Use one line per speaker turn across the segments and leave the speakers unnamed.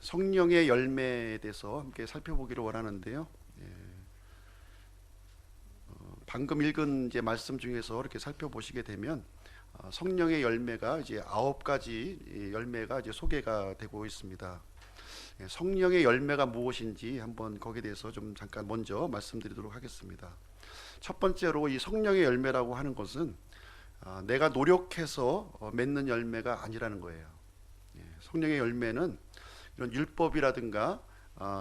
성령의 열매에 대해서 함께 살펴보기를 원하는데요. 예, 방금 읽은 이제 말씀 중에서 이렇게 살펴보시게 되면 성령의 열매가 이제 9가지 열매가 이제 소개가 되고 있습니다. 예, 성령의 열매가 무엇인지 한번 거기에 대해서 좀 잠깐 먼저 말씀드리도록 하겠습니다. 첫 번째로 이 성령의 열매라고 하는 것은 내가 노력해서 맺는 열매가 아니라는 거예요. 예, 성령의 열매는 이런 율법이라든가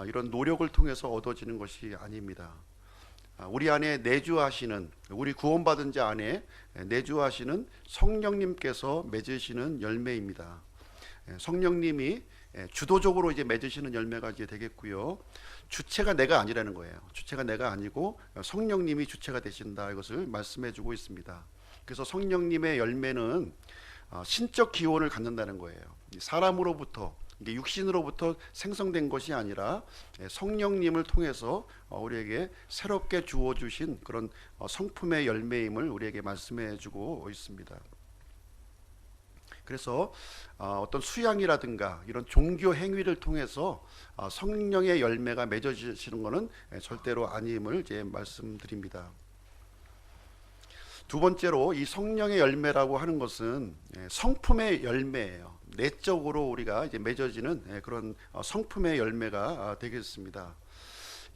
이런 노력을 통해서 얻어지는 것이 아닙니다. 우리 안에 내주하시는, 우리 구원받은 자 안에 내주하시는 성령님께서 맺으시는 열매입니다. 성령님이 주도적으로 이제 맺으시는 열매가 이제 되겠고요. 주체가 내가 아니라는 거예요. 주체가 내가 아니고 성령님이 주체가 되신다, 이것을 말씀해 주고 있습니다. 그래서 성령님의 열매는 신적 기원을 갖는다는 거예요. 사람으로부터, 이게 육신으로부터 생성된 것이 아니라 성령님을 통해서 우리에게 새롭게 주어 주신 그런 성품의 열매임을 우리에게 말씀해 주고 있습니다. 그래서 어떤 수양이라든가 이런 종교 행위를 통해서 성령의 열매가 맺어지시는 것은 절대로 아님을 이제 말씀드립니다. 두 번째로 이 성령의 열매라고 하는 것은 성품의 열매예요. 내적으로 우리가 이제 맺어지는 그런 성품의 열매가 되겠습니다.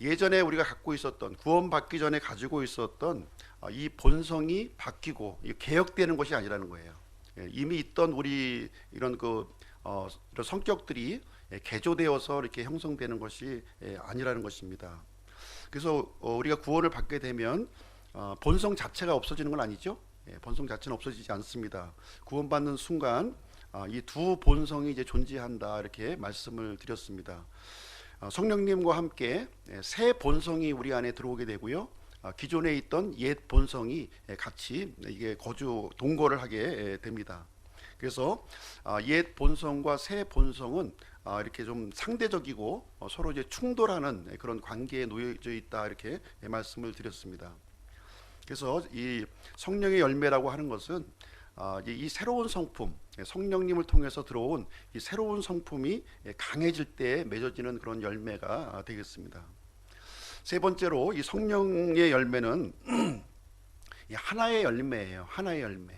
예전에 우리가 갖고 있었던, 구원받기 전에 가지고 있었던 이 본성이 바뀌고 개혁되는 것이 아니라는 거예요. 이미 있던 우리 이런 이런 성격들이 개조되어서 이렇게 형성되는 것이 아니라는 것입니다. 그래서 우리가 구원을 받게 되면 본성 자체가 없어지는 건 아니죠. 본성 자체는 없어지지 않습니다. 구원받는 순간 이 두 본성이 이제 존재한다, 이렇게 말씀을 드렸습니다. 성령님과 함께 새 본성이 우리 안에 들어오게 되고요. 기존에 있던 옛 본성이 같이 이게 동거를 하게 됩니다. 그래서 옛 본성과 새 본성은 이렇게 좀 상대적이고 서로 이제 충돌하는 그런 관계에 놓여져 있다, 이렇게 말씀을 드렸습니다. 그래서 이 성령의 열매라고 하는 것은 이 새로운 성품, 성령님을 통해서 들어온 이 새로운 성품이 강해질 때 맺어지는 그런 열매가 되겠습니다. 세 번째로 이 성령의 열매는 하나의 열매예요. 하나의 열매.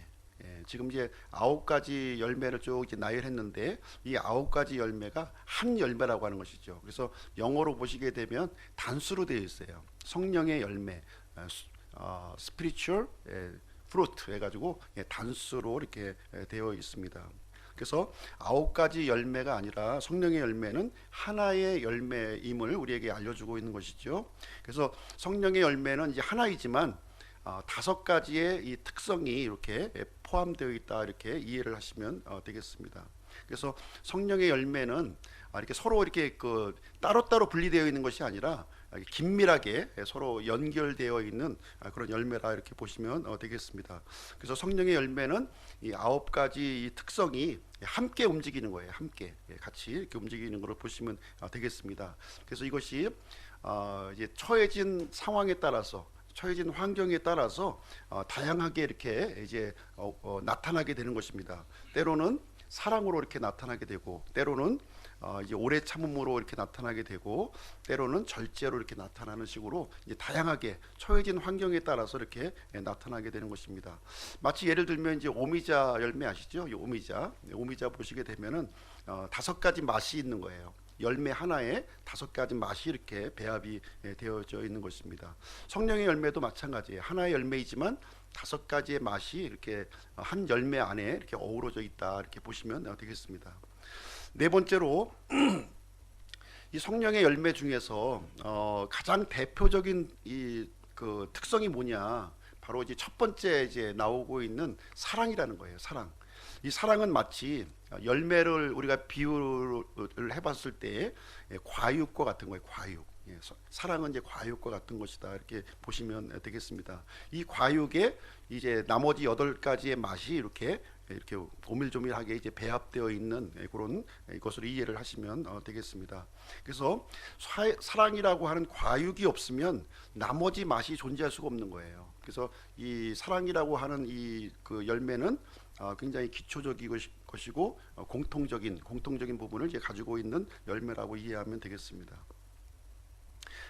지금 이제 9가지 열매를 쭉 이제 나열했는데 이 9가지 열매가 한 열매라고 하는 것이죠. 그래서 영어로 보시게 되면 단수로 되어 있어요. 성령의 열매, spiritual fruit 해가지고 단수로 이렇게 되어 있습니다. 그래서 9가지 열매가 아니라 성령의 열매는 하나의 열매임을 우리에게 알려주고 있는 것이죠. 그래서 성령의 열매는 이제 하나이지만 5가지의 이 특성이 이렇게 포함되어 있다, 이렇게 이해를 하시면 되겠습니다. 그래서 성령의 열매는 이렇게 서로 이렇게 따로따로 분리되어 있는 것이 아니라 긴밀하게 서로 연결되어 있는 그런 열매라, 이렇게 보시면 되겠습니다. 그래서 성령의 열매는 이 9가지 이 특성이 함께 움직이는 거예요. 함께 같이 이렇게 움직이는 것을 보시면 되겠습니다. 그래서 이것이 이제 처해진 상황에 따라서, 처해진 환경에 따라서 다양하게 이렇게 이제 나타나게 되는 것입니다. 때로는 사랑으로 이렇게 나타나게 되고, 때로는 이제 오래 참음으로 이렇게 나타나게 되고, 때로는 절제로 이렇게 나타나는 식으로 이제 다양하게 처해진 환경에 따라서 이렇게 나타나게 되는 것입니다. 마치 예를 들면 이제 오미자 열매 아시죠? 이 오미자 보시게 되면은 5가지 맛이 있는 거예요. 열매 하나에 5가지 맛이 이렇게 배합이 되어져 있는 것입니다. 성령의 열매도 마찬가지예요. 하나의 열매이지만 5가지의 맛이 이렇게 한 열매 안에 이렇게 어우러져 있다, 이렇게 보시면 되겠습니다. 네 번째로 이 성령의 열매 중에서 가장 대표적인 이 특성이 뭐냐? 바로 이제 첫 번째 이제 나오고 있는 사랑이라는 거예요. 사랑. 이 사랑은 마치 열매를 우리가 비유를 해봤을 때 과육과 같은 거예요. 과육. 사랑은 이제 과육과 같은 것이다, 이렇게 보시면 되겠습니다. 이 과육에 이제 나머지 8가지의 맛이 이렇게 오밀조밀하게 이제 배합되어 있는 그런 것으로 이해를 하시면 되겠습니다. 그래서 사랑이라고 하는 과육이 없으면 나머지 맛이 존재할 수가 없는 거예요. 그래서 이 사랑이라고 하는 이 열매는 굉장히 기초적인 것이고 공통적인 부분을 이제 가지고 있는 열매라고 이해하면 되겠습니다.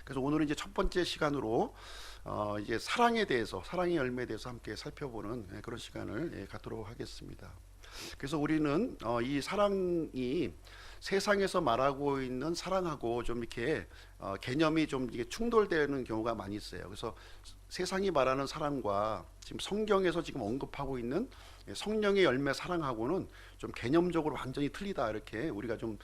그래서 오늘은 이제 첫 번째 시간으로 이제 사랑의 열매에 대해서 함께 살펴보는 그런 시간을 갖도록 하겠습니다. 그래서 우리는 이 사랑이 세상에서 말하고 있는 사랑하고 좀 이렇게 개념이 좀 이게 충돌되는 경우가 많이 있어요. 그래서 세상이 말하는 사랑과 지금 성경에서 지금 언급하고 있는 성령의 열매 사랑하고는 좀 개념적으로 완전히 틀리다, 이렇게 우리가 좀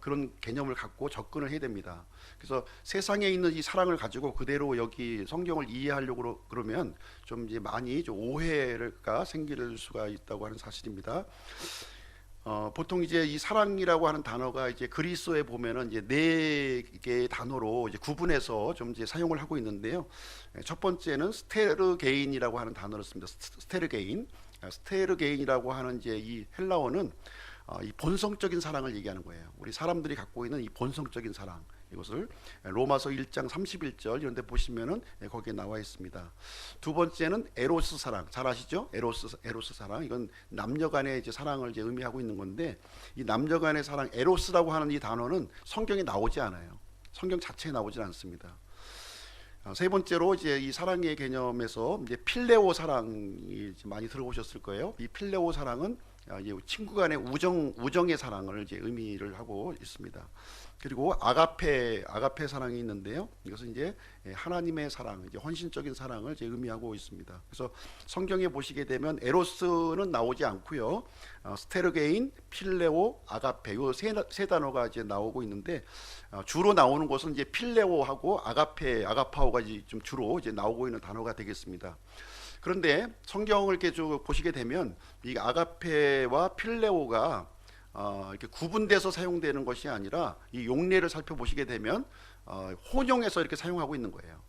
그런 개념을 갖고 접근을 해야 됩니다. 그래서 세상에 있는 이 사랑을 가지고 그대로 여기 성경을 이해하려고 그러면 좀 이제 많이 좀 오해가 생길 수가 있다고 하는 사실입니다. 보통 이제 이 사랑이라고 하는 단어가 이제 그리스어에 보면은 이제 네 개의 단어로 이제 구분해서 좀 이제 사용을 하고 있는데요. 첫 번째는 스테르게인이라고 하는 단어를 씁니다. 스테르게인이라고 하는 이제 이 헬라어는 이 본성적인 사랑을 얘기하는 거예요. 우리 사람들이 갖고 있는 이 본성적인 사랑, 이것을 로마서 1장 31절 이런 데 보시면은 거기에 나와 있습니다. 두 번째는 에로스 사랑, 잘 아시죠? 에로스 사랑, 이건 남녀 간의 이제 사랑을 이제 의미하고 있는 건데, 이 남녀 간의 사랑, 에로스라고 하는 이 단어는 성경에 나오지 않아요. 성경 자체에 나오지 않습니다. 세 번째로 이제 이 사랑의 개념에서 이제 필레오 사랑이 많이 들어보셨을 거예요. 이 필레오 사랑은 이제 친구 간의 우정의 사랑을 이제 의미를 하고 있습니다. 그리고 아가페 사랑이 있는데요. 이것은 이제 하나님의 사랑, 이제 헌신적인 사랑을 이제 의미하고 있습니다. 그래서 성경에 보시게 되면 에로스는 나오지 않고요. 스테르게인, 필레오, 아가페, 이 세 단어가 이제 나오고 있는데, 주로 나오는 것은 이제 필레오하고 아가파오가 이제 좀 주로 이제 나오고 있는 단어가 되겠습니다. 그런데 성경을 이렇게 쭉 보시게 되면 이 아가페와 필레오가 이렇게 구분돼서 사용되는 것이 아니라 이 용례를 살펴보시게 되면 혼용해서 이렇게 사용하고 있는 거예요.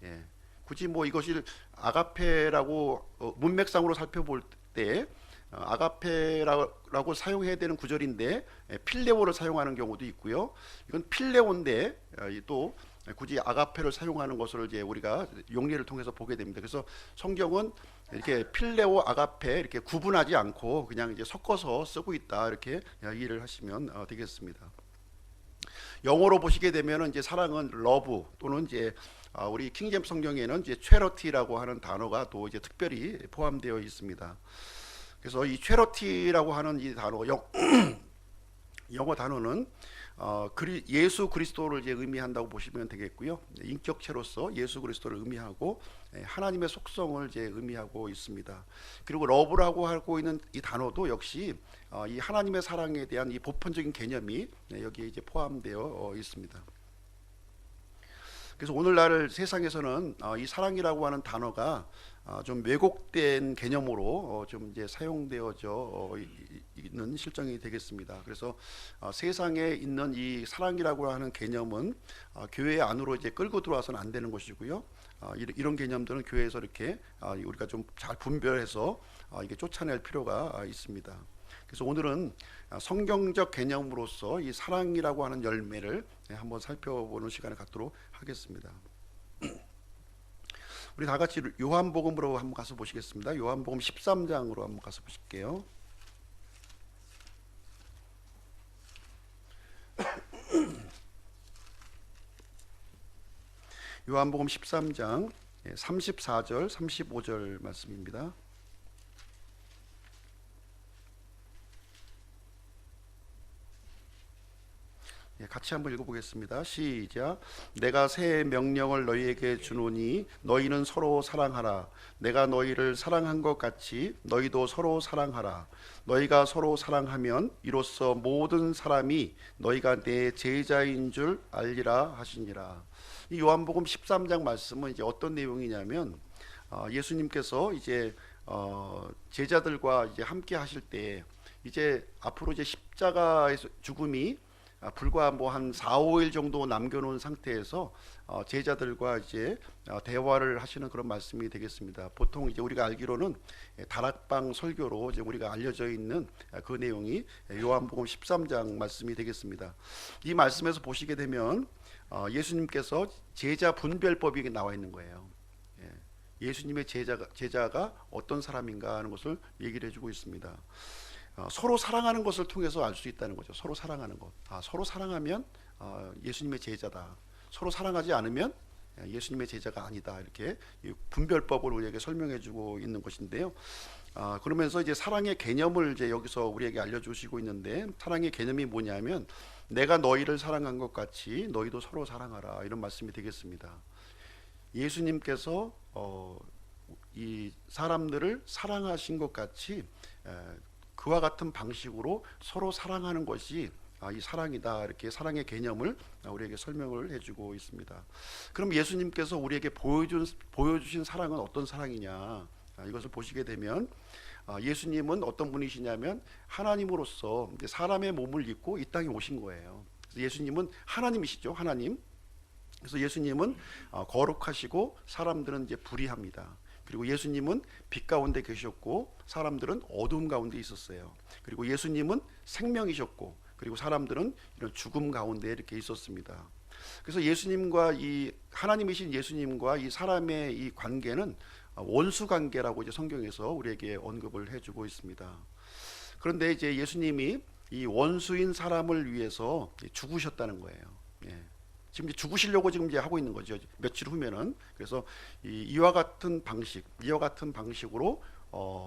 예. 굳이 뭐 이것이 아가페라고 문맥상으로 살펴볼 때 아가페라고 사용해야 되는 구절인데 필레오를 사용하는 경우도 있고요. 이건 필레오인데 또 굳이 아가페를 사용하는 것을 이제 우리가 용례를 통해서 보게 됩니다. 그래서 성경은 이렇게 필레오, 아가페 이렇게 구분하지 않고 그냥 이제 섞어서 쓰고 있다, 이렇게 이해를 하시면 되겠습니다. 영어로 보시게 되면은 이제 사랑은 러브, 또는 이제 우리 킹제임스 성경에는 이제 체러티라고 하는 단어가 또 이제 특별히 포함되어 있습니다. 그래서 이 체러티라고 하는 이 단어, 영어 단어는 예수 그리스도를 이제 의미한다고 보시면 되겠고요. 인격체로서 예수 그리스도를 의미하고 하나님의 속성을 이제 의미하고 있습니다. 그리고 러브라고 하고 있는 이 단어도 역시 이 하나님의 사랑에 대한 이 보편적인 개념이 여기에 이제 포함되어 있습니다. 그래서 오늘날 세상에서는 이 사랑이라고 하는 단어가 좀 왜곡된 개념으로 좀 이제 사용되어져 있는 실정이 되겠습니다. 그래서 세상에 있는 이 사랑이라고 하는 개념은 교회 안으로 이제 끌고 들어와서는 안 되는 것이고요. 이런 개념들은 교회에서 이렇게 우리가 좀 잘 분별해서 이게 쫓아낼 필요가 있습니다. 그래서 오늘은 성경적 개념으로서 이 사랑이라고 하는 열매를 한번 살펴보는 시간을 갖도록 하겠습니다. 우리 다 같이 요한복음으로 한번 가서 보시겠습니다. 요한복음 13장으로 한번 가서 보실게요. 요한복음 13장 34절 35절 말씀입니다. 같이 한번 읽어보겠습니다. 시작. 내가 새 명령을 너희에게 주노니 너희는 서로 사랑하라. 내가 너희를 사랑한 것 같이 너희도 서로 사랑하라. 너희가 서로 사랑하면 이로써 모든 사람이 너희가 내 제자인 줄 알리라 하시니라. 이 요한복음 13장 말씀은 이제 어떤 내용이냐면 예수님께서 이제 제자들과 이제 함께 하실 때 이제 앞으로 이제 십자가의 죽음이 불과 뭐 한 4, 5일 정도 남겨놓은 상태에서 제자들과 이제 대화를 하시는 그런 말씀이 되겠습니다. 보통 이제 우리가 알기로는 다락방 설교로 이제 우리가 알려져 있는 그 내용이 요한복음 13장 말씀이 되겠습니다. 이 말씀에서 보시게 되면 예수님께서 제자 분별법이 나와 있는 거예요. 예수님의 제자가 어떤 사람인가 하는 것을 얘기를 해주고 있습니다. 서로 사랑하는 것을 통해서 알 수 있다는 거죠. 서로 사랑하는 것. 서로 사랑하면 예수님의 제자다. 서로 사랑하지 않으면 예수님의 제자가 아니다. 이렇게 분별법을 우리에게 설명해주고 있는 것인데요. 그러면서 이제 사랑의 개념을 이제 여기서 우리에게 알려주시고 있는데, 사랑의 개념이 뭐냐면 내가 너희를 사랑한 것 같이 너희도 서로 사랑하라, 이런 말씀이 되겠습니다. 예수님께서 이 사람들을 사랑하신 것 같이 그와 같은 방식으로 서로 사랑하는 것이 이 사랑이다, 이렇게 사랑의 개념을 우리에게 설명을 해주고 있습니다. 그럼 예수님께서 우리에게 보여주신 사랑은 어떤 사랑이냐, 이것을 보시게 되면 예수님은 어떤 분이시냐면 하나님으로서 사람의 몸을 입고 이 땅에 오신 거예요. 그래서 예수님은 하나님이시죠, 하나님. 그래서 예수님은 거룩하시고 사람들은 이제 불의합니다. 그리고 예수님은 빛 가운데 계셨고 사람들은 어두움 가운데 있었어요. 그리고 예수님은 생명이셨고, 그리고 사람들은 이런 죽음 가운데 이렇게 있었습니다. 그래서 예수님과 이 하나님이신 예수님과 이 사람의 이 관계는 원수 관계라고 이제 성경에서 우리에게 언급을 해주고 있습니다. 그런데 이제 예수님이 이 원수인 사람을 위해서 죽으셨다는 거예요. 지금 이제 죽으시려고 지금 이제 하고 있는 거죠. 며칠 후면은. 그래서 이와 같은 방식으로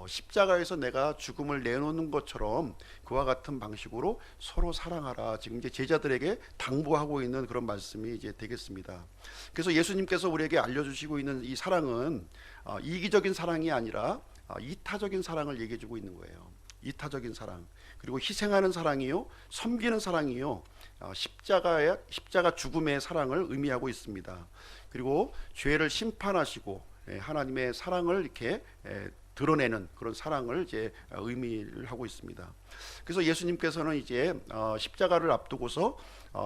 십자가에서 내가 죽음을 내놓는 것처럼 그와 같은 방식으로 서로 사랑하라, 지금 이제 제자들에게 당부하고 있는 그런 말씀이 이제 되겠습니다. 그래서 예수님께서 우리에게 알려주시고 있는 이 사랑은 이기적인 사랑이 아니라 이타적인 사랑을 얘기해주고 있는 거예요. 이타적인 사랑, 그리고 희생하는 사랑이요, 섬기는 사랑이요, 십자가 죽음의 사랑을 의미하고 있습니다. 그리고 죄를 심판하시고 하나님의 사랑을 이렇게 드러내는 그런 사랑을 이제 의미를 하고 있습니다. 그래서 예수님께서는 이제 십자가를 앞두고서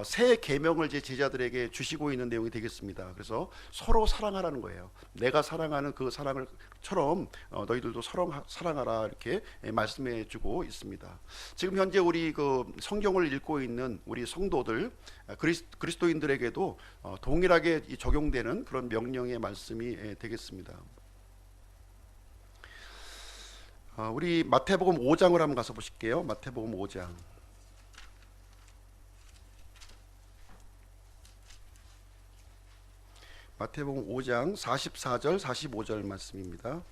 새 계명을 이제 제자들에게 주시고 있는 내용이 되겠습니다. 그래서 서로 사랑하라는 거예요. 내가 사랑하는 그 사랑을처럼 너희들도 사랑하라, 이렇게 말씀해주고 있습니다. 지금 현재 우리 그 성경을 읽고 있는 우리 성도들, 그리스도인들에게도 동일하게 적용되는 그런 명령의 말씀이 되겠습니다. 우리 마태복음 5장을 한번 가서 보실게요. 마태복음 5장. 마태복음 5장 44절 45절 말씀입니다.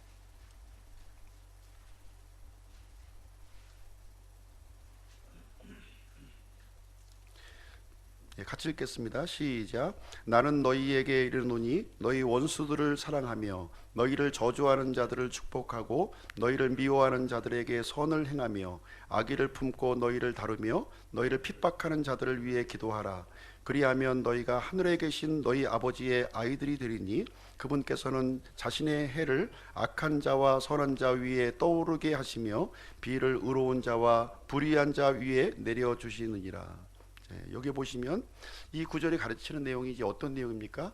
같이 읽겠습니다. 시작. 나는 너희에게 이르노니 너희 원수들을 사랑하며 너희를 저주하는 자들을 축복하고 너희를 미워하는 자들에게 선을 행하며 악의를 품고 너희를 다루며 너희를 핍박하는 자들을 위해 기도하라. 그리하면 너희가 하늘에 계신 너희 아버지의 아이들이 되리니 그분께서는 자신의 해를 악한 자와 선한 자 위에 떠오르게 하시며 비를 의로운 자와 불의한 자 위에 내려주시느니라. 여기 보시면 이 구절이 가르치는 내용이 이제 어떤 내용입니까?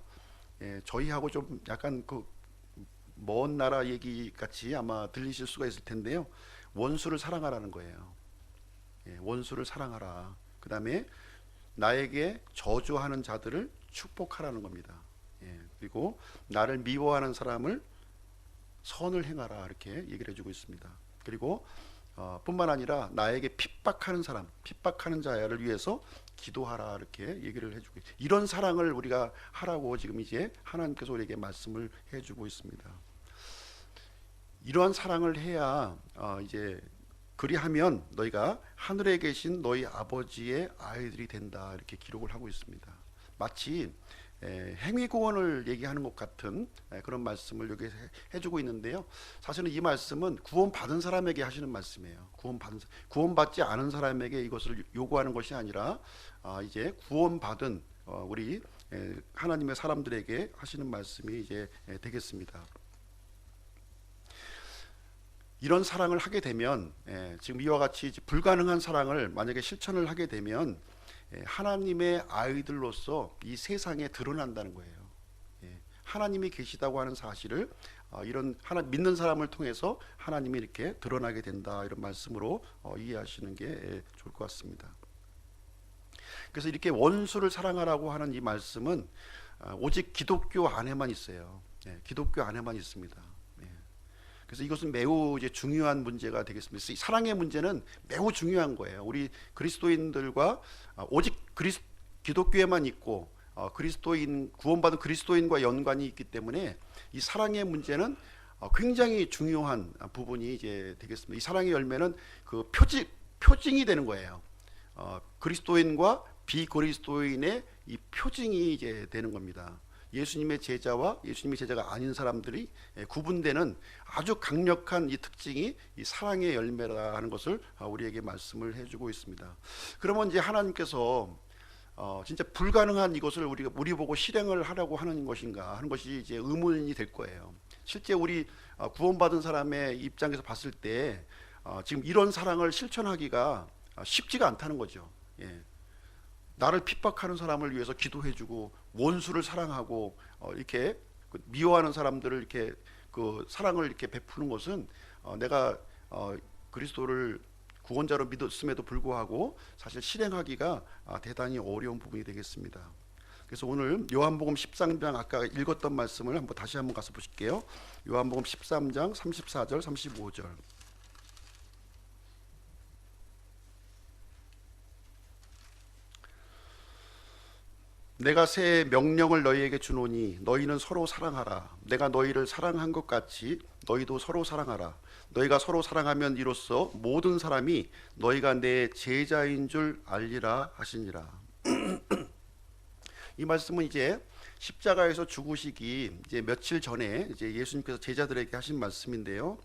저희하고 좀 약간 그 먼 나라 얘기 같이 아마 들리실 수가 있을 텐데요. 원수를 사랑하라는 거예요. 원수를 사랑하라. 그 다음에 나에게 저주하는 자들을 축복하라는 겁니다. 그리고 나를 미워하는 사람을 선을 행하라, 이렇게 얘기를 해주고 있습니다. 그리고 뿐만 아니라 나에게 핍박하는 자를 위해서 기도하라, 이렇게 얘기를 해주고 있습니다. 이런 사랑을 우리가 하라고 지금 이제 하나님께서 우리에게 말씀을 해주고 있습니다. 이러한 사랑을 해야 이제 그리하면 너희가 하늘에 계신 너희 아버지의 아이들이 된다, 이렇게 기록을 하고 있습니다. 마치 행위구원을 얘기하는 것 같은 그런 말씀을 여기 해주고 있는데요. 사실은 이 말씀은 구원받은 사람에게 하시는 말씀이에요. 구원받지 않은 사람에게 이것을 요구하는 것이 아니라 이제 구원받은 우리 하나님의 사람들에게 하시는 말씀이 이제 되겠습니다. 이런 사랑을 하게 되면 지금 이와 같이 불가능한 사랑을 만약에 실천을 하게 되면 하나님의 아이들로서 이 세상에 드러난다는 거예요. 하나님이 계시다고 하는 사실을 이런 믿는 사람을 통해서 하나님이 이렇게 드러나게 된다, 이런 말씀으로 이해하시는 게 좋을 것 같습니다. 그래서 이렇게 원수를 사랑하라고 하는 이 말씀은 오직 기독교 안에만 있어요. 기독교 안에만 있습니다. 그래서 이것은 매우 이제 중요한 문제가 되겠습니다. 사랑의 문제는 매우 중요한 거예요. 우리 그리스도인들과 오직 기독교에만 있고 구원받은 그리스도인과 연관이 있기 때문에 이 사랑의 문제는 굉장히 중요한 부분이 이제 되겠습니다. 이 사랑의 열매는 그 표징이 되는 거예요. 그리스도인과 비그리스도인의 이 표징이 이제 되는 겁니다. 예수님의 제자와 예수님의 제자가 아닌 사람들이 구분되는 아주 강력한 이 특징이 이 사랑의 열매라는 것을 우리에게 말씀을 해주고 있습니다. 그러면 이제 하나님께서 진짜 불가능한 이것을 우리 보고 실행을 하려고 하는 것인가 하는 것이 이제 의문이 될 거예요. 실제 우리 구원받은 사람의 입장에서 봤을 때 지금 이런 사랑을 실천하기가 쉽지가 않다는 거죠. 나를 핍박하는 사람을 위해서 기도해주고 원수를 사랑하고 이렇게 미워하는 사람들을 이렇게 그 사랑을 이렇게 베푸는 것은 내가 그리스도를 구원자로 믿었음에도 불구하고 사실 실행하기가 대단히 어려운 부분이 되겠습니다. 그래서 오늘 요한복음 13장 아까 읽었던 말씀을 다시 한번 가서 보실게요. 요한복음 13장 34절 35절. 내가 새 명령을 너희에게 주노니 너희는 서로 사랑하라. 내가 너희를 사랑한 것 같이 너희도 서로 사랑하라. 너희가 서로 사랑하면 이로써 모든 사람이 너희가 내 제자인 줄 알리라 하시니라. 이 말씀은 이제 십자가에서 죽으시기 이제 며칠 전에 이제 예수님께서 제자들에게 하신 말씀인데요.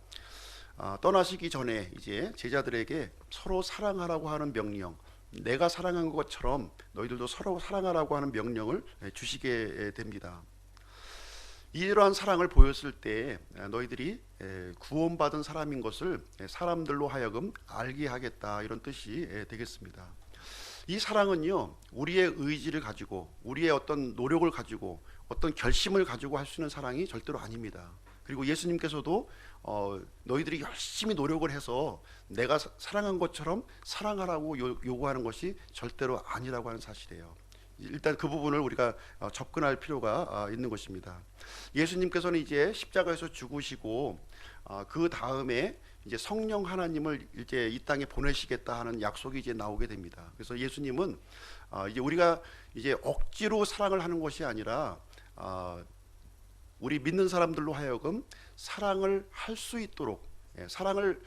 떠나시기 전에 이제 제자들에게 서로 사랑하라고 하는 명령, 내가 사랑한 것처럼 너희들도 서로 사랑하라고 하는 명령을 주시게 됩니다. 이러한 사랑을 보였을 때 너희들이 구원받은 사람인 것을 사람들로 하여금 알게 하겠다, 이런 뜻이 되겠습니다. 이 사랑은요, 우리의 의지를 가지고 우리의 어떤 노력을 가지고 어떤 결심을 가지고 할 수 있는 사랑이 절대로 아닙니다. 그리고 예수님께서도 너희들이 열심히 노력을 해서 내가 사랑한 것처럼 사랑하라고 요구하는 것이 절대로 아니라고 하는 사실이에요. 일단 그 부분을 우리가 접근할 필요가 있는 것입니다. 예수님께서는 이제 십자가에서 죽으시고 그 다음에 이제 성령 하나님을 이제 이 땅에 보내시겠다 하는 약속이 이제 나오게 됩니다. 그래서 예수님은 이제 우리가 이제 억지로 사랑을 하는 것이 아니라 우리 믿는 사람들로 하여금 사랑을 할 수 있도록, 사랑을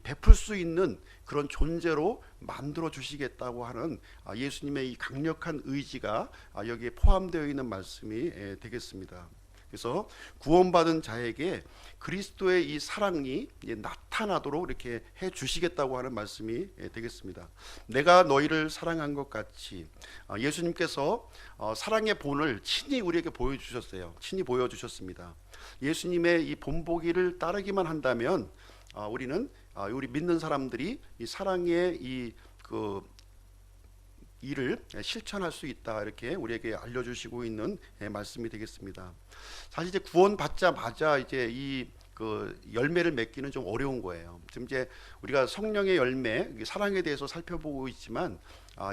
베풀 수 있는 그런 존재로 만들어 주시겠다고 하는 예수님의 이 강력한 의지가 여기에 포함되어 있는 말씀이 되겠습니다. 그래서 구원받은 자에게 그리스도의 이 사랑이 나타나도록 이렇게 해 주시겠다고 하는 말씀이 되겠습니다. 내가 너희를 사랑한 것 같이, 예수님께서 사랑의 본을 친히 우리에게 보여주셨어요. 친히 보여주셨습니다. 예수님의 이 본보기를 따르기만 한다면 우리는 우리 믿는 사람들이 이 사랑의 일을 실천할 수 있다, 이렇게 우리에게 알려주시고 있는 말씀이 되겠습니다. 사실 이제 구원받자마자 이제 그 열매를 맺기는 좀 어려운 거예요. 지금 이제 우리가 성령의 열매, 사랑에 대해서 살펴보고 있지만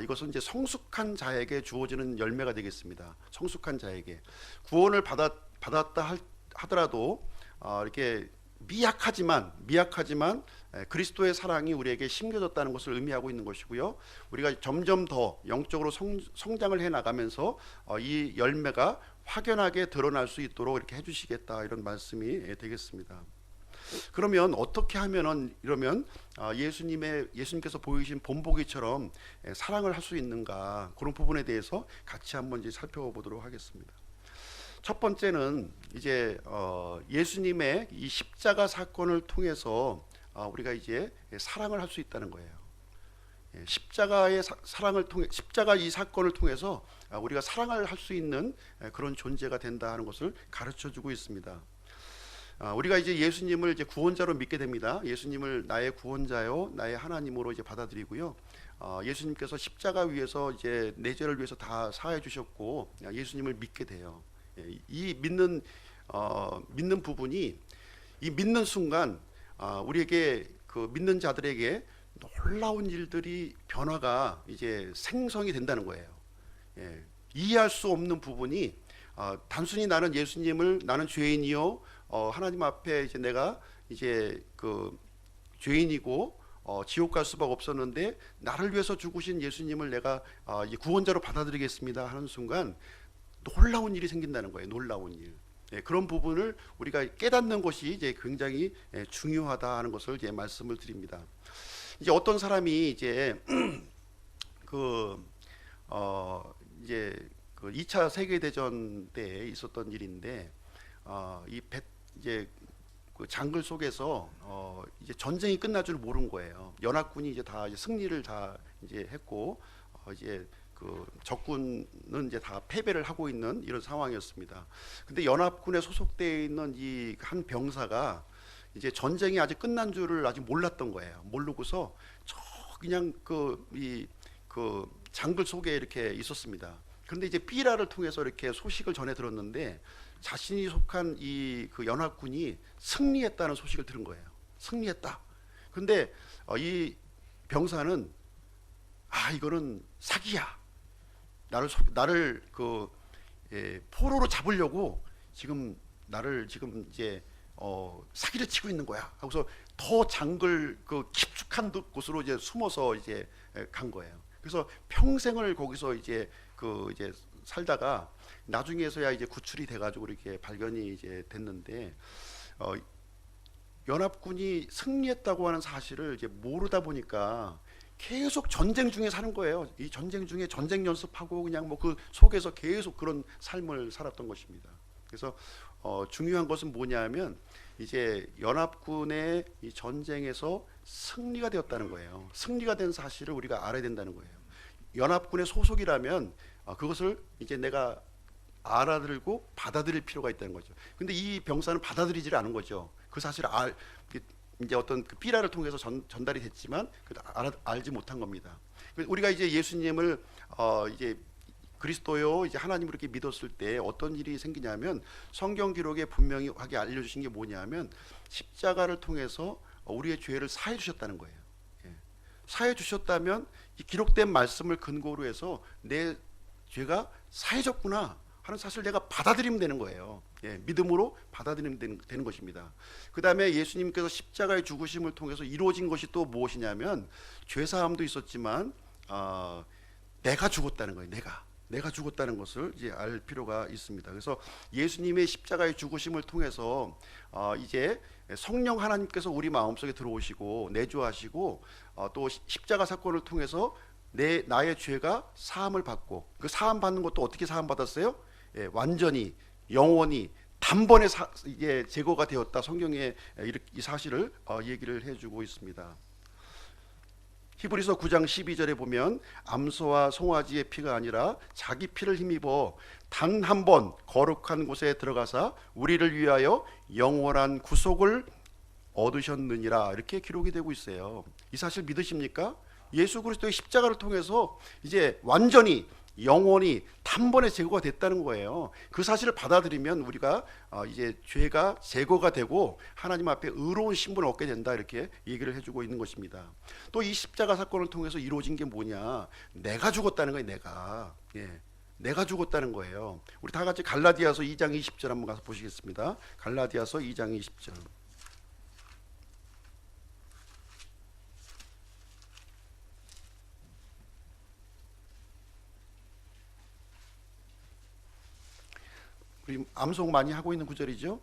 이것은 이제 성숙한 자에게 주어지는 열매가 되겠습니다. 성숙한 자에게 구원을 받았다 하더라도 이렇게 미약하지만 그리스도의 사랑이 우리에게 심겨졌다는 것을 의미하고 있는 것이고요. 우리가 점점 더 영적으로 성장을 해 나가면서 이 열매가 확연하게 드러날 수 있도록 이렇게 해주시겠다, 이런 말씀이 되겠습니다. 그러면 어떻게 하면은 이러면 예수님께서 보이신 본보기처럼 사랑을 할 수 있는가, 그런 부분에 대해서 같이 한번 이제 살펴보도록 하겠습니다. 첫 번째는 이제 예수님의 이 십자가 사건을 통해서 우리가 이제 사랑을 할 수 있다는 거예요. 십자가의 사랑을 통해, 십자가 이 사건을 통해서 우리가 사랑을 할 수 있는 그런 존재가 된다 하는 것을 가르쳐 주고 있습니다. 우리가 이제 예수님을 이제 구원자로 믿게 됩니다. 예수님을 나의 구원자요, 나의 하나님으로 이제 받아들이고요. 예수님께서 십자가 위에서 이제 내 죄를 위해서 다 사해 주셨고 예수님을 믿게 돼요. 이 믿는 부분이, 이 믿는 순간 우리에게, 그 믿는 자들에게 놀라운 일들이, 변화가 이제 생성이 된다는 거예요. 이해할 수 없는 부분이 단순히 나는 예수님을 나는 죄인이요, 하나님 앞에 이제 내가 이제 그 죄인이고 지옥 갈 수밖에 없었는데 나를 위해서 죽으신 예수님을 내가 이제 구원자로 받아들이겠습니다 하는 순간 놀라운 일이 생긴다는 거예요. 놀라운 일. 예, 그런 부분을 우리가 깨닫는 것이 이제 굉장히 중요하다 하는 것을 이제 말씀을 드립니다. 이제 어떤 사람이 이제 이제 그 2차 세계 대전 때 있었던 일인데 이제 그 장글 속에서 이제 전쟁이 끝날 줄 모른 거예요. 연합군이 이제 다 이제 승리를 다 이제 했고 이제 그 적군은 이제 다 패배를 하고 있는 이런 상황이었습니다. 근데 연합군에 소속되어 있는 이 한 병사가 이제 전쟁이 아직 끝난 줄을 아직 몰랐던 거예요. 모르고서 저 그냥 그 장글 속에 이렇게 있었습니다. 그런데 이제 삐라를 통해서 이렇게 소식을 전해 들었는데 자신이 속한 이 그 연합군이 승리했다는 소식을 들은 거예요. 승리했다. 근데 이 병사는 이거는 사기야. 나를 포로로 잡으려고 지금 나를 지금 이제 사기를 치고 있는 거야. 하고서 더 장글 그 깊숙한 곳으로 이제 숨어서 이제 간 거예요. 그래서 평생을 거기서 이제 이제 살다가 나중에서야 이제 구출이 돼가지고 이렇게 발견이 이제 됐는데 연합군이 승리했다고 하는 사실을 이제 모르다 보니까 계속 전쟁 중에 사는 거예요. 이 전쟁 중에 전쟁 연습하고 그냥 뭐 그 속에서 계속 그런 삶을 살았던 것입니다. 그래서 중요한 것은 뭐냐면 이제 연합군의 이 전쟁에서 승리가 되었다는 거예요. 승리가 된 사실을 우리가 알아야 된다는 거예요. 연합군의 소속이라면 그것을 이제 내가 알아들고 받아들일 필요가 있다는 거죠. 근데 이 병사는 받아들이지를 않은 거죠. 그 사실을 이제 어떤 그 삐라를 통해서 전달이 됐지만 알지 못한 겁니다. 우리가 이제 예수님을 이제 그리스도요 이제 하나님을 이렇게 믿었을 때 어떤 일이 생기냐면 성경 기록에 분명히 하게 알려주신 게 뭐냐면 십자가를 통해서 우리의 죄를 사해 주셨다는 거예요. 사해 주셨다면 이 기록된 말씀을 근거로 해서 내 죄가 사해졌구나 하는 사실을 내가 받아들이면 되는 거예요. 믿음으로 받아들이면 되는 것입니다. 그 다음에 예수님께서 십자가의 죽으심을 통해서 이루어진 것이 또 무엇이냐면 죄사함도 있었지만 내가 죽었다는 거예요. 내가 죽었다는 것을 이제 알 필요가 있습니다. 그래서 예수님의 십자가의 죽으심을 통해서 이제 성령 하나님께서 우리 마음속에 들어오시고 내주하시고 또 십자가 사건을 통해서 나의 죄가 사함을 받고 그 사함 받는 것도 어떻게 사함 받았어요? 완전히 영원히 단번에 이게 제거가 되었다. 성경에 이 사실을 얘기를 해주고 있습니다. 히브리서 9장 12절에 보면 암소와 송아지의 피가 아니라 자기 피를 힘입어 단 한 번 거룩한 곳에 들어가사 우리를 위하여 영원한 구속을 얻으셨느니라 이렇게 기록이 되고 있어요. 이 사실 믿으십니까? 예수 그리스도의 십자가를 통해서 이제 완전히 영원히 단번에 제거가 됐다는 거예요. 그 사실을 받아들이면 우리가 이제 죄가 제거가 되고 하나님 앞에 의로운 신분을 얻게 된다 이렇게 얘기를 해주고 있는 것입니다. 또 이 십자가 사건을 통해서 이루어진 게 뭐냐? 내가 죽었다는 거예요. 내가 죽었다는 거예요. 우리 다 같이 갈라디아서 2장 20절 한번 가서 보시겠습니다. 갈라디아서 2장 20절. 우리 암송 많이 하고 있는 구절이죠.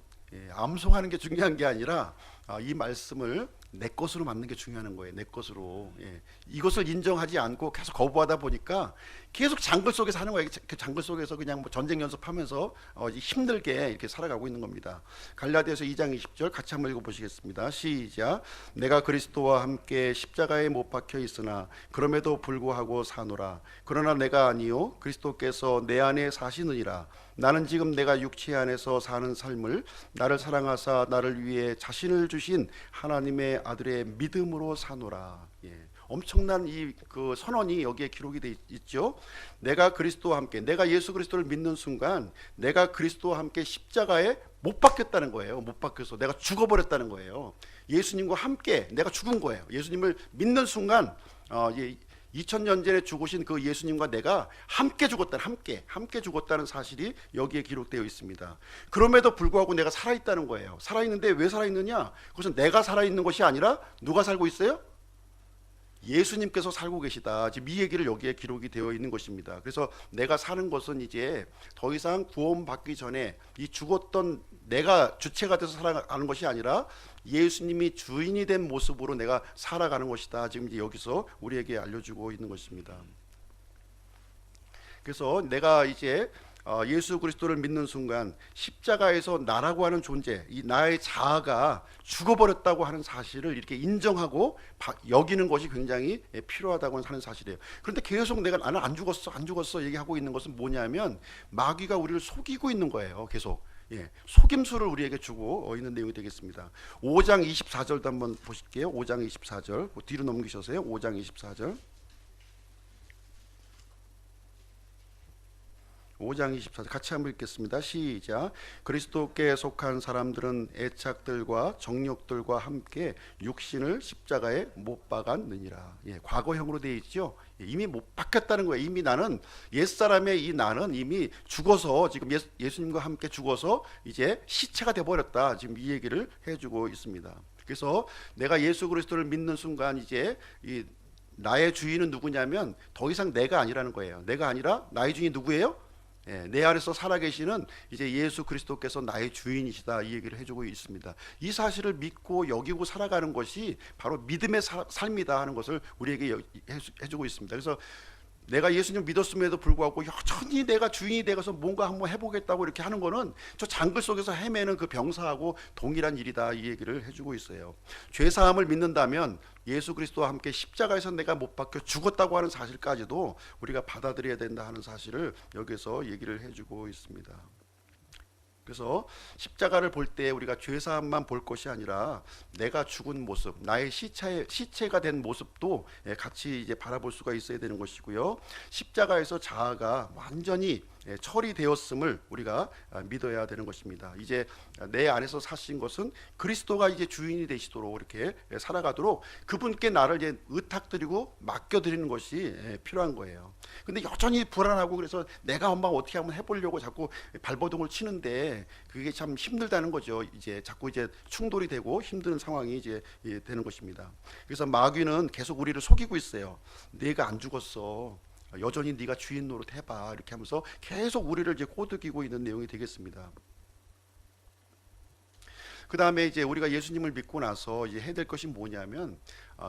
암송하는 게 중요한 게 아니라 이 말씀을 내 것으로 만든 게 중요한 거예요. 내 것으로. 이것을 인정하지 않고 계속 거부하다 보니까 계속 장글 속에서 하는 거예요. 그 장글 속에서 그냥 뭐 전쟁 연습하면서 힘들게 이렇게 살아가고 있는 겁니다. 갈라디아서 2장 20절 같이 한번 읽어보시겠습니다. 시작. 내가 그리스도와 함께 십자가에 못 박혀 있으나 그럼에도 불구하고 사노라. 그러나 내가 아니요 그리스도께서 내 안에 사시느니라. 나는 지금 내가 육체 안에서 사는 삶을 나를 사랑하사 나를 위해 자신을 주신 하나님의 아들의 믿음으로 사노라. 엄청난 이 그 선언이 여기에 기록이 돼 있죠. 내가 그리스도와 함께, 내가 예수 그리스도를 믿는 순간 내가 그리스도와 함께 십자가에 못 박혔다는 거예요. 못 박혀서 내가 죽어버렸다는 거예요. 예수님과 함께 내가 죽은 거예요. 예수님을 믿는 순간 2000년 전에 죽으신 그 예수님과 내가 함께 죽었다는, 함께 죽었다는 사실이 여기에 기록되어 있습니다. 그럼에도 불구하고 내가 살아있다는 거예요. 살아있는데 왜 살아있느냐? 그것은 내가 살아있는 것이 아니라 누가 살고 있어요? 예수님께서 살고 계시다. 지금 이 얘기를 여기에 기록이 되어 있는 것입니다. 그래서 내가 사는 것은 이제 더 이상 구원받기 전에 이 죽었던 내가 주체가 돼서 살아가는 것이 아니라 예수님이 주인이 된 모습으로 내가 살아가는 것이다. 지금 이제 여기서 우리에게 알려주고 있는 것입니다. 그래서 내가 이제 예수 그리스도를 믿는 순간 십자가에서 나라고 하는 존재, 이 나의 자아가 죽어버렸다고 하는 사실을 이렇게 인정하고 여기는 것이 굉장히 필요하다고 하는 사실이에요. 그런데 계속 내가 나는 안 죽었어 얘기하고 있는 것은 뭐냐면 마귀가 우리를 속이고 있는 거예요. 계속 속임수를 우리에게 주고 있는 내용이 되겠습니다. 5장 24절도 한번 보실게요. 5장 24절 뒤로 넘기셔서요. 5장 24절 5장 24절 같이 한번 읽겠습니다. 시작. 그리스도께 속한 사람들은 애착들과 정욕들과 함께 육신을 십자가에 못 박았느니라. 과거형으로 되어 있죠. 이미 못 박혔다는 거예요. 이미 나는 옛사람의 이 나는 이미 죽어서 지금 예수님과 함께 죽어서 이제 시체가 돼 버렸다. 지금 이 얘기를 해주고 있습니다. 그래서 내가 예수 그리스도를 믿는 순간 이제 이 나의 주인은 누구냐면 더 이상 내가 아니라는 거예요. 내가 아니라 나의 주인이 누구예요? 내 안에서 살아계시는 이제 예수 그리스도께서 나의 주인이시다. 이 얘기를 해주고 있습니다. 이 사실을 믿고 여기고 살아가는 것이 바로 믿음의 삶이다 하는 것을 우리에게 해주고 있습니다. 그래서 내가 예수님 믿었음에도 불구하고 여전히 내가 주인이 되어서 뭔가 한번 해보겠다고 이렇게 하는 거는 저 장글 속에서 헤매는 그 병사하고 동일한 일이다. 이 얘기를 해주고 있어요. 죄사함을 믿는다면 예수 그리스도와 함께 십자가에서 내가 못 박혀 죽었다고 하는 사실까지도 우리가 받아들여야 된다 하는 사실을 여기서 얘기를 해주고 있습니다. 그래서 십자가를 볼 때 우리가 죄사함만 볼 것이 아니라 내가 죽은 모습, 나의 시체가 된 모습도 같이 이제 바라볼 수가 있어야 되는 것이고요. 십자가에서 자아가 완전히 처리되었음을 우리가 믿어야 되는 것입니다. 이제 내 안에서 사신 것은 그리스도가 이제 주인이 되시도록 이렇게 살아가도록 그분께 나를 이제 의탁드리고 맡겨드리는 것이 필요한 거예요. 근데 여전히 불안하고 그래서 내가 한번 어떻게 한번 해보려고 자꾸 발버둥을 치는데 그게 참 힘들다는 거죠. 이제 자꾸 이제 충돌이 되고 힘든 상황이 이제 되는 것입니다. 그래서 마귀는 계속 우리를 속이고 있어요. 내가 안 죽었어. 여전히 네가 주인 노릇 해봐. 이렇게 하면서 계속 우리를 이제 꼬드기고 있는 내용이 되겠습니다. 그 다음에 이제 우리가 예수님을 믿고 나서 이제 해야 될 것이 뭐냐면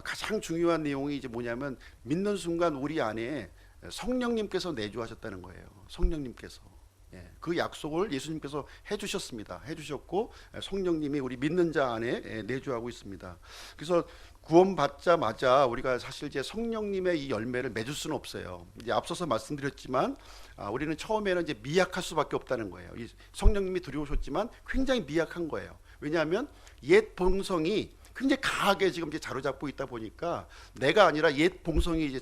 가장 중요한 내용이 이제 뭐냐면 믿는 순간 우리 안에 성령님께서 내주하셨다는 거예요. 성령님께서 그 약속을 예수님께서 해주셨습니다. 해주셨고 성령님이 우리 믿는 자 안에 내주하고 있습니다. 그래서 구원받자마자 우리가 사실 이제 성령님의 이 열매를 맺을 수는 없어요. 이제 앞서서 말씀드렸지만 우리는 처음에는 이제 미약할 수밖에 없다는 거예요. 이 성령님이 들어오셨지만 굉장히 미약한 거예요. 왜냐하면 옛 본성이 굉장히 강하게 지금 이제 자리잡고 있다 보니까 내가 아니라 옛 본성이 이제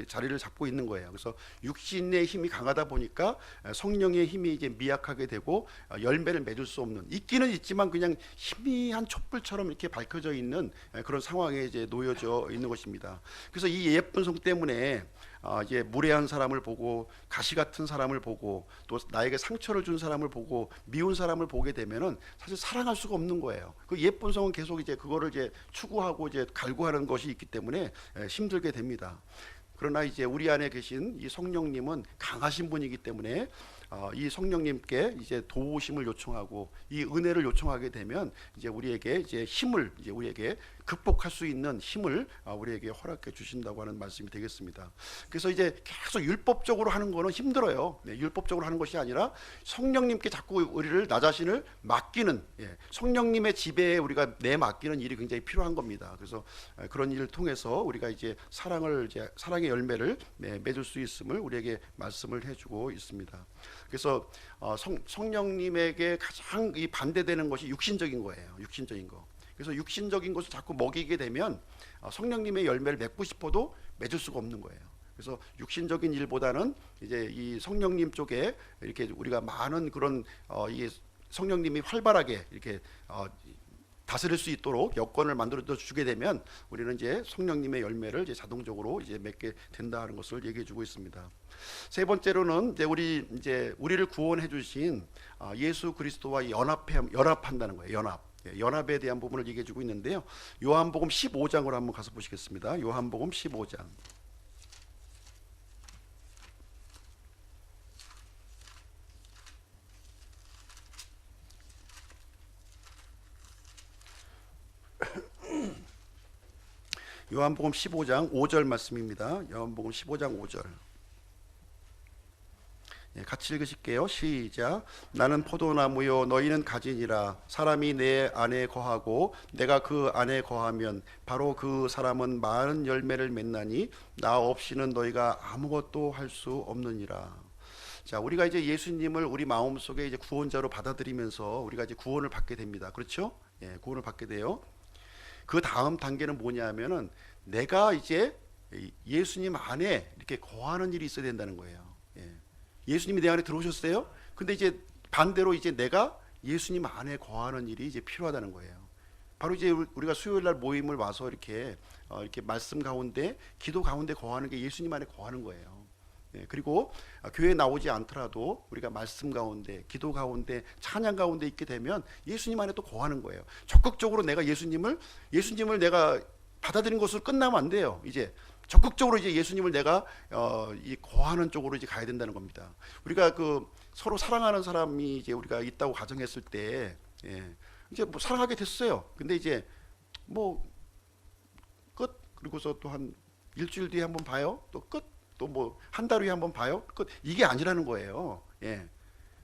자리를 잡고 있는 거예요. 그래서 육신의 힘이 강하다 보니까 성령의 힘이 이제 미약하게 되고 열매를 맺을 수 없는, 있기는 있지만 그냥 희미한 촛불처럼 이렇게 밝혀져 있는 그런 상황에 이제 놓여져 있는 것입니다. 그래서 이 옛 본성 때문에 이제 무례한 사람을 보고 가시 같은 사람을 보고 또 나에게 상처를 준 사람을 보고 미운 사람을 보게 되면은 사실 사랑할 수가 없는 거예요. 그 옛 본성은 계속 이제 그거를 이제 추구하고 이제 갈구하는 것이 있기 때문에 힘들게 됩니다. 그러나 이제 우리 안에 계신 이 성령님은 강하신 분이기 때문에 이 성령님께 이제 도우심을 요청하고 이 은혜를 요청하게 되면 이제 우리에게 이제 힘을 이제 우리에게 극복할 수 있는 힘을 우리에게 허락해 주신다고 하는 말씀이 되겠습니다. 그래서 이제 계속 율법적으로 하는 거는 힘들어요. 율법적으로 하는 것이 아니라 성령님께 자꾸 우리를 나 자신을 맡기는 성령님의 지배에 우리가 맡기는 일이 굉장히 필요한 겁니다. 그래서 그런 일을 통해서 우리가 이제 사랑의 열매를 맺을 수 있음을 우리에게 말씀을 해주고 있습니다. 그래서 성령님에게 가장 이 반대되는 것이 육신적인 거예요. 육신적인 거. 그래서 육신적인 것을 자꾸 먹이게 되면 성령님의 열매를 맺고 싶어도 맺을 수가 없는 거예요. 그래서 육신적인 일보다는 이제 이 성령님 쪽에 이렇게 우리가 많은 그런 이 성령님이 활발하게 이렇게 다스릴 수 있도록 여건을 만들어 주게 되면 우리는 이제 성령님의 열매를 이제 자동적으로 이제 맺게 된다는 것을 얘기해 주고 있습니다. 세 번째로는 이제 우리를 구원해 주신 예수 그리스도와 연합한다는 거예요. 연합에 대한 부분을 얘기해 주고 있는데요. 요한복음 15장으로 한번 가서 보시겠습니다. 요한복음 15장. 요한복음 15장 5절 말씀입니다. 요한복음 15장 5절. 같이 읽으실게요. 시작. 나는 포도나무요 너희는 가지니라. 사람이 내 안에 거하고 내가 그 안에 거하면 바로 그 사람은 많은 열매를 맺나니 나 없이는 너희가 아무것도 할 수 없느니라. 자, 우리가 이제 예수님을 우리 마음속에 이제 구원자로 받아들이면서 우리가 이제 구원을 받게 됩니다. 그렇죠? 구원을 받게 돼요. 그 다음 단계는 뭐냐면은 내가 이제 예수님 안에 이렇게 거하는 일이 있어야 된다는 거예요. 예수님이 내 안에 들어오셨어요. 근데 이제 반대로 이제 내가 예수님 안에 거하는 일이 이제 필요하다는 거예요. 바로 이제 우리가 수요일 날 모임을 와서 이렇게 말씀 가운데, 기도 가운데 거하는 게 예수님 안에 거하는 거예요. 그리고 교회 나오지 않더라도 우리가 말씀 가운데, 기도 가운데, 찬양 가운데 있게 되면 예수님 안에 또 거하는 거예요. 적극적으로 내가 예수님을 내가 받아들인 것으로 끝나면 안 돼요. 이제 적극적으로 이제 예수님을 내가 이 거하는 쪽으로 이제 가야 된다는 겁니다. 우리가 그 서로 사랑하는 사람이 이제 우리가 있다고 가정했을 때, 이제 뭐 사랑하게 됐어요. 근데 이제 뭐 끝, 그리고서 또 한 일주일 뒤에 한번 봐요. 또 끝. 또 뭐 한 달 후에 한번 봐요. 이게 아니라는 거예요.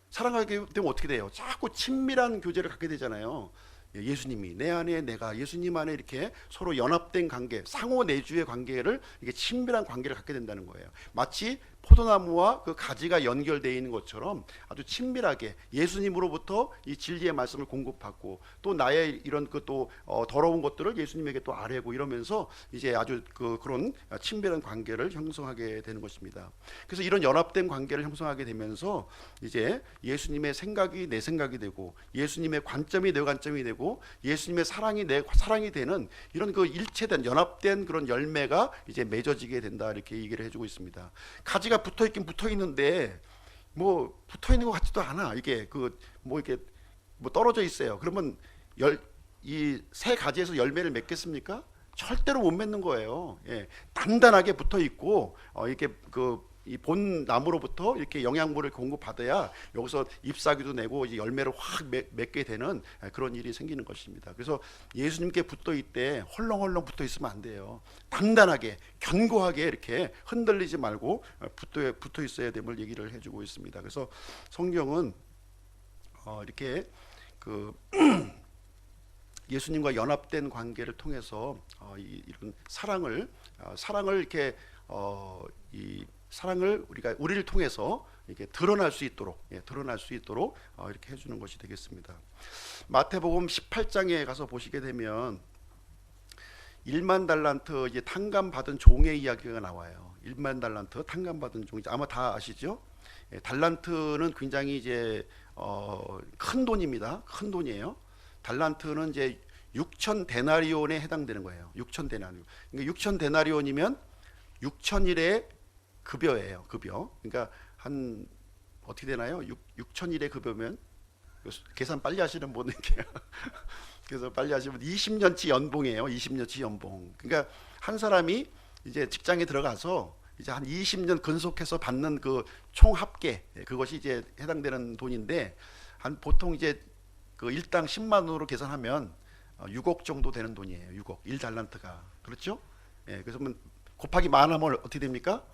사랑하게 되면 어떻게 돼요? 자꾸 친밀한 교제를 갖게 되잖아요. 예수님이 내 안에, 내가 예수님 안에 이렇게 서로 연합된 관계, 상호 내주의 관계를, 이게 친밀한 관계를 갖게 된다는 거예요. 마치 포도나무와 그 가지가 연결되어 있는 것처럼 아주 친밀하게 예수님으로부터 이 진리의 말씀을 공급받고, 또 나의 이런 또 더러운 것들을 예수님에게 또 아뢰고, 이러면서 이제 아주 그런 친밀한 관계를 형성하게 되는 것입니다. 그래서 이런 연합된 관계를 형성하게 되면서 이제 예수님의 생각이 내 생각이 되고, 예수님의 관점이 내 관점이 되고, 예수님의 사랑이 내 사랑이 되는 이런 그 일체된 연합된 그런 열매가 이제 맺어지게 된다, 이렇게 얘기를 해주고 있습니다. 가지가 붙어 있긴 붙어 있는데 뭐 붙어 있는 것 같지도 않아. 이게 이렇게 뭐 떨어져 있어요. 그러면 이 새 가지에서 열매를 맺겠습니까? 절대로 못 맺는 거예요. 단단하게 붙어 있고 이렇게 이 본 나무로부터 이렇게 영양분을 공급받아야 여기서 잎사귀도 내고 이제 열매를 확 맺게 되는 그런 일이 생기는 것입니다. 그래서 예수님께 붙어 있대 헐렁헐렁 붙어 있으면 안 돼요. 단단하게 견고하게 이렇게 흔들리지 말고 붙어 있어야 됨을 얘기를 해주고 있습니다. 그래서 성경은 이렇게 예수님과 연합된 관계를 통해서 이런 사랑을 이렇게 이 사랑을 우리를 통해서 이렇게 드러날 수 있도록 이렇게 해주는 것이 되겠습니다. 마태복음 18장에 가서 보시게 되면 1만 달란트 이제 탕감 받은 종의 이야기가 나와요. 1만 달란트 탕감 받은 종, 아마 다 아시죠? 달란트는 굉장히 이제 큰 돈입니다. 큰 돈이에요. 달란트는 이제 6천 데나리온에 해당되는 거예요. 6천 데나리온. 그러니까 6천 데나리온이면 6천일의 급여예요. 급여. 그러니까 한 어떻게 되나요? 6천일의 급여면, 계산 빨리 하시는 분은 그래서 빨리 하시면 20년치 연봉이에요. 20년치 연봉. 그러니까 한 사람이 이제 직장에 들어가서 이제 한 20년 근속해서 받는 그 총 합계, 그것이 이제 해당되는 돈인데, 한 보통 이제 그 일당 10만 원으로 계산하면 6억 정도 되는 돈이에요. 6억 1달란트가. 그렇죠? 그래서 곱하기 만 하면 어떻게 됩니까?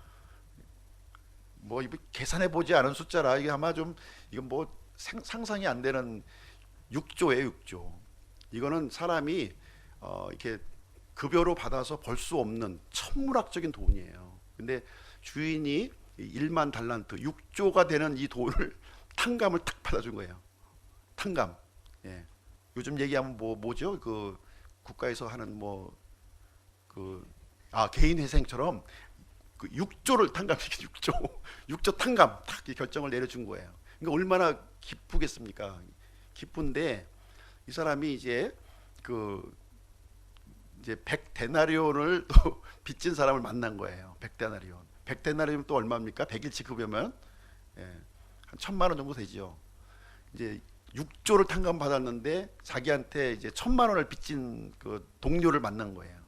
뭐 계산해 보지 않은 숫자라 이게 아마 좀 이건 뭐 상상이 안 되는 6조예요. 6조. 이거는 사람이 이렇게 급여로 받아서 벌 수 없는 천문학적인 돈이에요. 근데 주인이 1만 달란트 6조가 되는 이 돈을 탕감을 탁 받아준 거예요. 탕감. 요즘 얘기하면 뭐죠? 그 국가에서 하는 개인 회생처럼 그 6조를 탕감시킨 6조 탕감 딱 결정을 내려준 거예요. 그러니까 얼마나 기쁘겠습니까? 기쁜데 이 사람이 이제 그 이제 100데나리온을 또 빚진 사람을 만난 거예요. 100데나리온. 100데나리온 또 얼마입니까? 100일 지급하면 예, 한 1,000만 원 정도 되죠. 이제 6조를 탕감 받았는데 자기한테 이제 1,000만 원을 빚진 그 동료를 만난 거예요.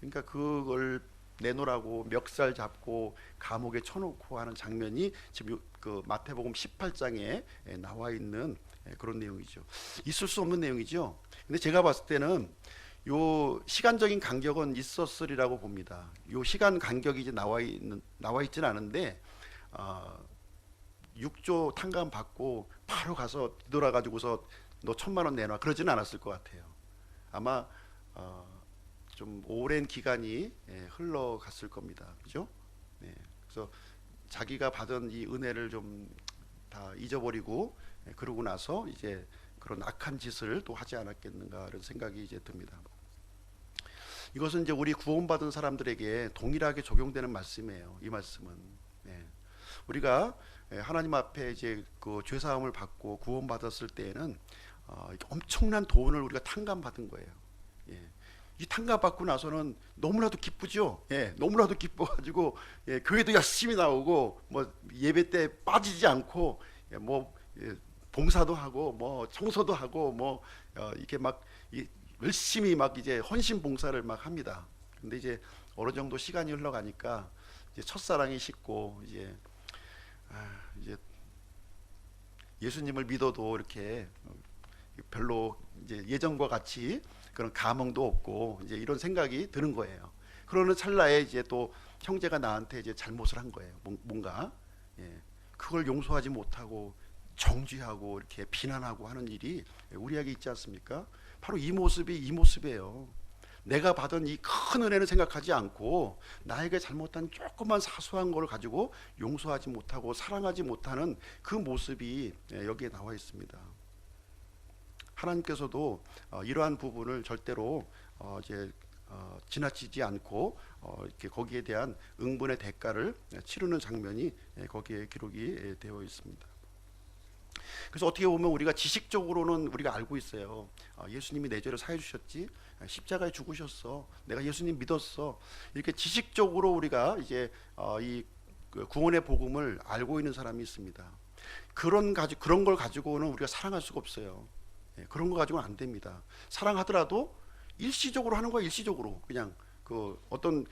그러니까 그걸 내놓으라고 멱살 잡고 감옥에 쳐놓고 하는 장면이 지금 그 마태복음 18장에 나와 있는 그런 내용이죠. 있을 수 없는 내용이죠. 근데 제가 봤을 때는 요 시간적인 간격은 있었으리라고 봅니다. 요 시간 간격이 이제 나와 있지는 않은데 6조 탕감 받고 바로 가서 뒤돌아 가지고서 너 1,000만 원 내놔 그러지는 않았을 것 같아요. 아마 좀 오랜 기간이 흘러갔을 겁니다. 그죠? 네. 그래서 자기가 받은 이 은혜를 좀 다 잊어버리고 그러고 나서 이제 그런 악한 짓을 또 하지 않았겠는가 그런 생각이 이제 듭니다. 이것은 이제 우리 구원받은 사람들에게 동일하게 적용되는 말씀이에요. 이 말씀은 우리가 하나님 앞에 이제 그 죄 사함을 받고 구원받았을 때에는 엄청난 돈을 우리가 탕감받은 거예요. 이 탕감받고 나서는 너무나도 기쁘죠. 너무나도 기뻐가지고 교회도 열심히 나오고 뭐 예배 때 빠지지 않고 뭐 봉사도 하고 뭐 청소도 하고 뭐 이렇게 막 열심히 막 이제 헌신 봉사를 막 합니다. 근데 이제 어느 정도 시간이 흘러가니까 이제 첫사랑이 식고 이제 예수님을 믿어도 이렇게 별로 이제 예전과 같이 그런 감흥도 없고 이제 이런 생각이 드는 거예요. 그러는 찰나에 이제 또 형제가 나한테 이제 잘못을 한 거예요. 뭔가 그걸 용서하지 못하고 정죄하고 이렇게 비난하고 하는 일이 우리에게 있지 않습니까? 바로 이 모습이에요. 내가 받은 이 큰 은혜는 생각하지 않고 나에게 잘못한 조그만 사소한 걸 가지고 용서하지 못하고 사랑하지 못하는 그 모습이 여기에 나와 있습니다. 하나님께서도 이러한 부분을 절대로 이제 지나치지 않고 이렇게 거기에 대한 응분의 대가를 치르는 장면이 거기에 기록이 되어 있습니다. 그래서 어떻게 보면 우리가 지식적으로는 우리가 알고 있어요. 예수님이 내 죄를 사해 주셨지, 십자가에 죽으셨어, 내가 예수님 믿었어. 이렇게 지식적으로 우리가 이제 이 구원의 복음을 알고 있는 사람이 있습니다. 그런 걸 가지고는 우리가 사랑할 수가 없어요. 그런 거 가지고는 안 됩니다. 사랑하더라도 일시적으로 하는 거야. 일시적으로 그냥 어떤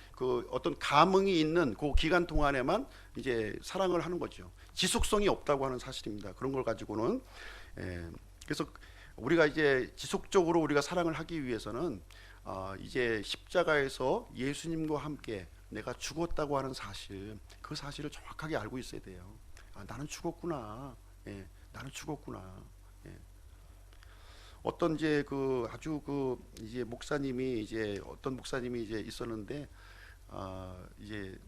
감흥이 있는 그 기간 동안에만 이제 사랑을 하는 거죠. 지속성이 없다고 하는 사실입니다. 그런 걸 가지고는 그래서 우리가 이제 지속적으로 우리가 사랑을 하기 위해서는 이제 십자가에서 예수님과 함께 내가 죽었다고 하는 사실, 그 사실을 정확하게 알고 있어야 돼요. 나는 죽었구나. 나는 죽었구나. 어떤 이제 아주 이제 목사님이 이제 어떤 목사님이 이제 있었는데 이제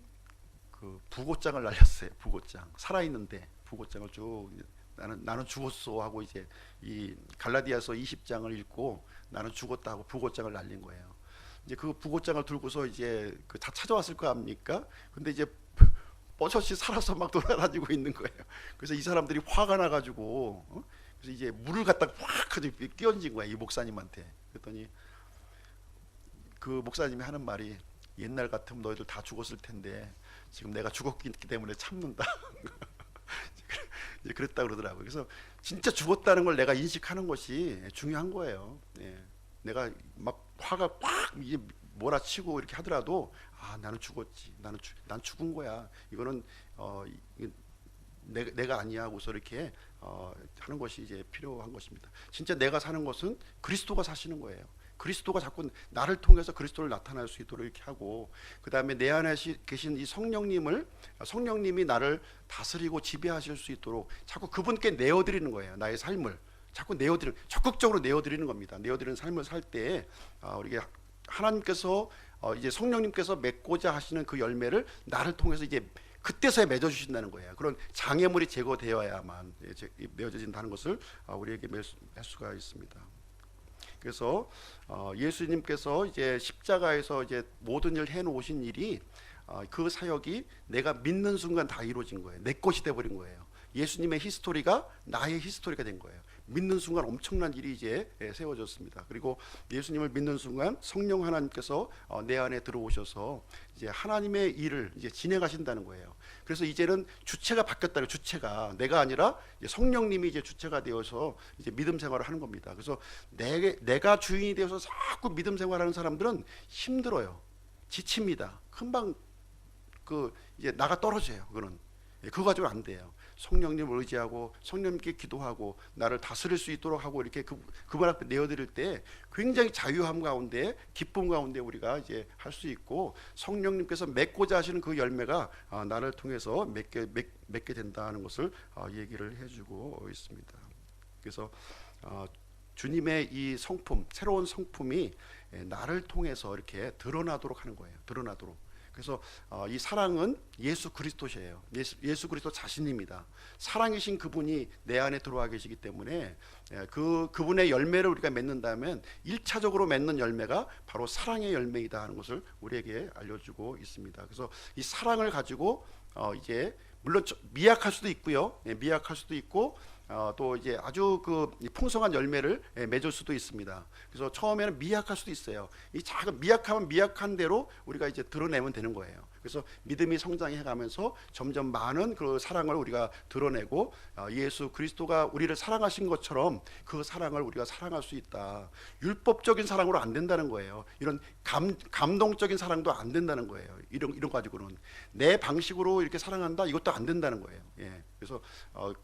부고장을 날렸어요. 부고장 살아있는데 부고장을 쭉 나는 죽었어 하고 이제 이 갈라디아서 20장을 읽고 나는 죽었다 하고 부고장을 날린 거예요. 이제 그 부고장을 들고서 이제 다 찾아왔을 거 아닙니까? 근데 이제 버젓이 살아서 막 돌아다니고 있는 거예요. 그래서 이 사람들이 화가 나가지고 그래서 이제 물을 갖다 확 끼얹은 거야 이 목사님한테. 그랬더니 그 목사님이 하는 말이 옛날 같으면 너희들 다 죽었을 텐데 지금 내가 죽었기 때문에 참는다. 이제 그랬다 그러더라고요. 그래서 진짜 죽었다는 걸 내가 인식하는 것이 중요한 거예요. 내가 막 화가 팍 이제 몰아치고 이렇게 하더라도 나는 죽었지. 난 죽은 거야. 이거는 내가 아니야 하고서 이렇게 하는 것이 이제 필요한 것입니다. 진짜 내가 사는 것은 그리스도가 사시는 거예요. 그리스도가 자꾸 나를 통해서 그리스도를 나타낼 수 있도록 이렇게 하고, 그 다음에 내 안에 계신 이 성령님이 나를 다스리고 지배하실 수 있도록 자꾸 그분께 내어드리는 거예요. 나의 삶을 자꾸 적극적으로 내어드리는 겁니다. 내어드리는 삶을 살 때 우리가 하나님께서 이제 성령님께서 맺고자 하시는 그 열매를 나를 통해서 이제 그때서야 맺어주신다는 거예요. 그런 장애물이 제거되어야만 맺어진다는 것을 우리에게 맺을 수가 있습니다. 그래서 예수님께서 이제 십자가에서 이제 모든 일 해놓으신 일이 그 사역이 내가 믿는 순간 다 이루어진 거예요. 내 것이 돼버린 거예요. 예수님의 히스토리가 나의 히스토리가 된 거예요. 믿는 순간 엄청난 일이 이제 세워졌습니다. 그리고 예수님을 믿는 순간 성령 하나님께서 내 안에 들어오셔서 이제 하나님의 일을 이제 진행하신다는 거예요. 그래서 이제는 주체가 바뀌었다는, 주체가 내가 아니라 이제 성령님이 이제 주체가 되어서 이제 믿음 생활을 하는 겁니다. 그래서 내가 주인이 되어서 자꾸 믿음 생활하는 사람들은 힘들어요. 지칩니다. 금방 이제 나가 떨어져요. 그거 가지고는 안 돼요. 성령님을 의지하고 성령님께 기도하고 나를 다스릴 수 있도록 하고 이렇게 그분 앞에 내어드릴 때 굉장히 자유함 가운데, 기쁨 가운데 우리가 이제 할 수 있고, 성령님께서 맺고자 하시는 그 열매가 나를 통해서 맺게 된다는 것을 얘기를 해주고 있습니다. 그래서 주님의 이 성품, 새로운 성품이 나를 통해서 이렇게 드러나도록 하는 거예요. 드러나도록. 그래서 이 사랑은 예수 그리스도시에요. 예수 그리스도 자신입니다. 사랑이신 그분이 내 안에 들어와 계시기 때문에 그분의 열매를 우리가 맺는다면 1차적으로 맺는 열매가 바로 사랑의 열매이다 하는 것을 우리에게 알려주고 있습니다. 그래서 이 사랑을 가지고 이제 물론 미약할 수도 있고요. 미약할 수도 있고 또 이제 아주 풍성한 열매를 맺을 수도 있습니다. 그래서 처음에는 미약할 수도 있어요. 이 작은 미약하면 미약한 대로 우리가 이제 드러내면 되는 거예요. 그래서 믿음이 성장해 가면서 점점 많은 그 사랑을 우리가 드러내고 예수 그리스도가 우리를 사랑하신 것처럼 그 사랑을 우리가 사랑할 수 있다. 율법적인 사랑으로 안 된다는 거예요. 이런 감동적인 사랑도 안 된다는 거예요. 이런 가지고는 내 방식으로 이렇게 사랑한다, 이것도 안 된다는 거예요. 그래서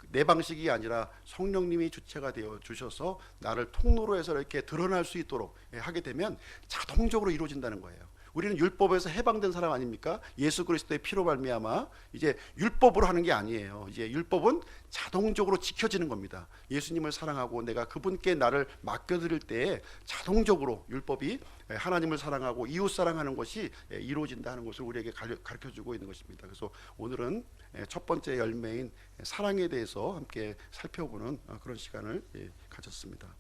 내 방식이 아니라 성령님이 주체가 되어 주셔서 나를 통로로 해서 이렇게 드러날 수 있도록 하게 되면 자동적으로 이루어진다는 거예요. 우리는 율법에서 해방된 사람 아닙니까? 예수 그리스도의 피로 말미암아 이제 율법으로 하는 게 아니에요. 이제 율법은 자동적으로 지켜지는 겁니다. 예수님을 사랑하고 내가 그분께 나를 맡겨드릴 때 자동적으로 율법이 하나님을 사랑하고 이웃 사랑하는 것이 이루어진다 하는 것을 우리에게 가르쳐주고 있는 것입니다. 그래서 오늘은 첫 번째 열매인 사랑에 대해서 함께 살펴보는 그런 시간을 가졌습니다.